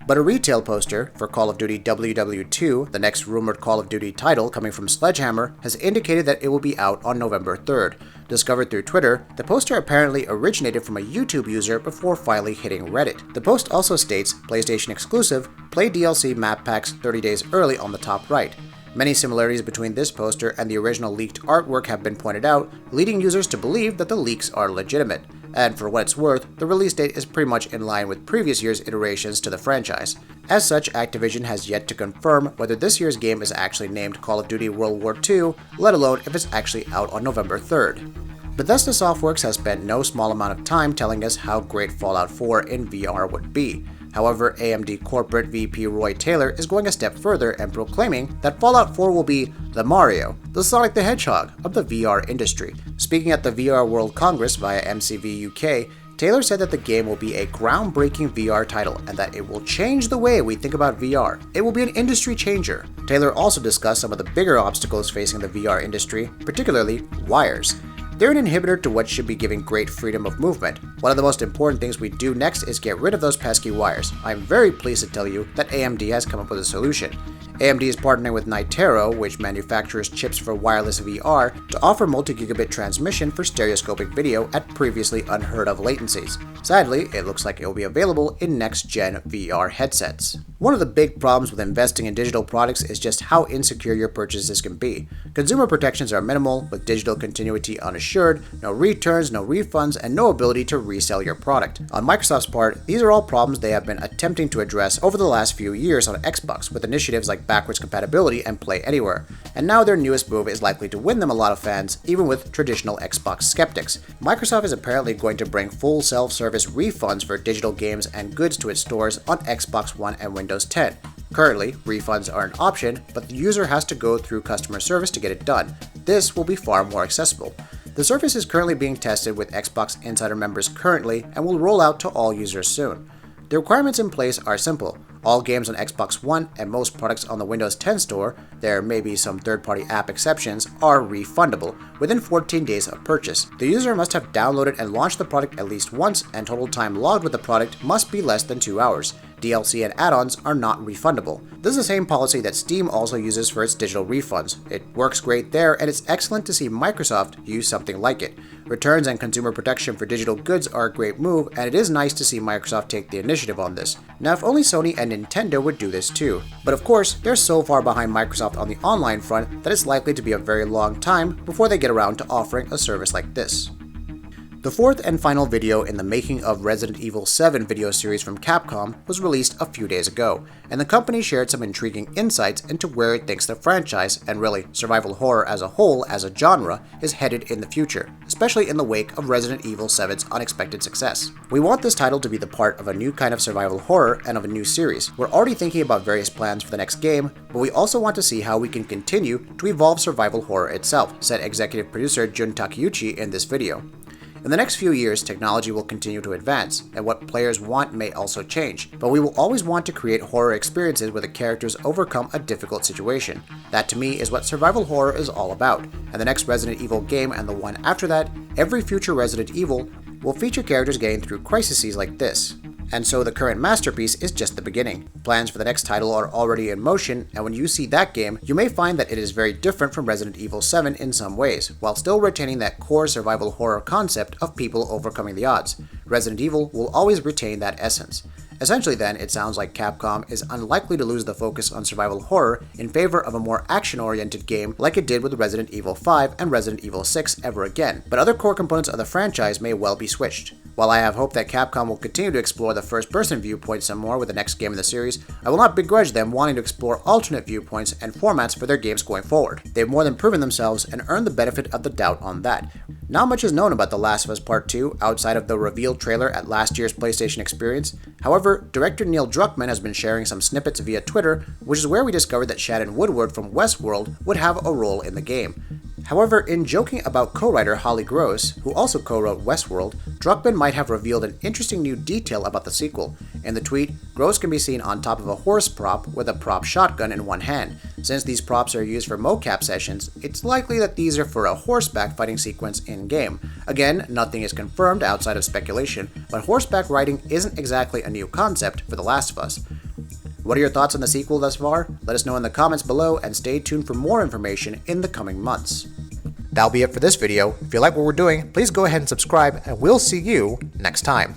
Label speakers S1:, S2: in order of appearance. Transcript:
S1: But a retail poster for Call of Duty WWII, the next rumored Call of Duty title coming from Sledgehammer, has indicated that it will be out on November 3rd. Discovered through Twitter, the poster apparently originated from a YouTube user before finally hitting Reddit. The post also states, PlayStation exclusive, play DLC map packs 30 days early on the top right. Many similarities between this poster and the original leaked artwork have been pointed out, leading users to believe that the leaks are legitimate. And for what it's worth, the release date is pretty much in line with previous year's iterations to the franchise. As such, Activision has yet to confirm whether this year's game is actually named Call of Duty World War II, let alone if it's actually out on November 3rd. Bethesda Softworks has spent no small amount of time telling us how great Fallout 4 in VR would be. However, AMD corporate VP Roy Taylor is going a step further and proclaiming that Fallout 4 will be the Mario, the Sonic the Hedgehog of the VR industry. Speaking at the VR World Congress via MCV UK, Taylor said that the game will be a groundbreaking VR title and that it will change the way we think about VR. It will be an industry changer. Taylor also discussed some of the bigger obstacles facing the VR industry, particularly wires. They're an inhibitor to what should be giving great freedom of movement. One of the most important things we do next is get rid of those pesky wires. I'm very pleased to tell you that AMD has come up with a solution. AMD is partnering with Nitero, which manufactures chips for wireless VR, to offer multi-gigabit transmission for stereoscopic video at previously unheard of latencies. Sadly, it looks like it will be available in next-gen VR headsets. One of the big problems with investing in digital products is just how insecure your purchases can be. Consumer protections are minimal, with digital continuity unassured, no returns, no refunds, and no ability to resell your product. On Microsoft's part, these are all problems they have been attempting to address over the last few years on Xbox, with initiatives like backwards compatibility and Play Anywhere. And now their newest move is likely to win them a lot of fans, even with traditional Xbox skeptics. Microsoft is apparently going to bring full self-service refunds for digital games and goods to its stores on Xbox One and Windows 10. Currently, refunds are an option, but the user has to go through customer service to get it done. This will be far more accessible. The service is currently being tested with Xbox Insider members currently and will roll out to all users soon. The requirements in place are simple. All games on Xbox One and most products on the Windows 10 store, there may be some third-party app exceptions, are refundable within 14 days of purchase. The user must have downloaded and launched the product at least once, and total time logged with the product must be less than 2 hours. DLC and add-ons are not refundable. This is the same policy that Steam also uses for its digital refunds. It works great there, and it's excellent to see Microsoft use something like it. Returns and consumer protection for digital goods are a great move, and it is nice to see Microsoft take the initiative on this. Now, if only Sony and Nintendo would do this too. But of course, they're so far behind Microsoft on the online front that it's likely to be a very long time before they get around to offering a service like this. The fourth and final video in the Making of Resident Evil 7 video series from Capcom was released a few days ago, and the company shared some intriguing insights into where it thinks the franchise, and really survival horror as a whole as a genre, is headed in the future, especially in the wake of Resident Evil 7's unexpected success. We want this title to be the part of a new kind of survival horror and of a new series. We're already thinking about various plans for the next game, but we also want to see how we can continue to evolve survival horror itself, said executive producer Jun Takeuchi in this video. In the next few years, technology will continue to advance, and what players want may also change, but we will always want to create horror experiences where the characters overcome a difficult situation. That to me is what survival horror is all about, and the next Resident Evil game and the one after that, every future Resident Evil, will feature characters getting through crises like this. And so the current masterpiece is just the beginning. Plans for the next title are already in motion, and when you see that game, you may find that it is very different from Resident Evil 7 in some ways, while still retaining that core survival horror concept of people overcoming the odds. Resident Evil will always retain that essence. Essentially then, it sounds like Capcom is unlikely to lose the focus on survival horror in favor of a more action-oriented game like it did with Resident Evil 5 and Resident Evil 6 ever again, but other core components of the franchise may well be switched. While I have hope that Capcom will continue to explore the first-person viewpoint some more with the next game in the series, I will not begrudge them wanting to explore alternate viewpoints and formats for their games going forward. They've more than proven themselves and earned the benefit of the doubt on that. Not much is known about The Last of Us Part 2 outside of the reveal trailer at last year's PlayStation Experience. However, director Neil Druckmann has been sharing some snippets via Twitter, which is where we discovered that Shannon Woodward from Westworld would have a role in the game. However, in joking about co-writer Holly Gross, who also co-wrote Westworld, Druckmann might have revealed an interesting new detail about the sequel. In the tweet, Gross can be seen on top of a horse prop with a prop shotgun in one hand. Since these props are used for mocap sessions, it's likely that these are for a horseback fighting sequence in-game. Again, nothing is confirmed outside of speculation, but horseback riding isn't exactly a new concept for The Last of Us. What are your thoughts on the sequel thus far? Let us know in the comments below and stay tuned for more information in the coming months. That'll be it for this video. If you like what we're doing, please go ahead and subscribe and we'll see you next time.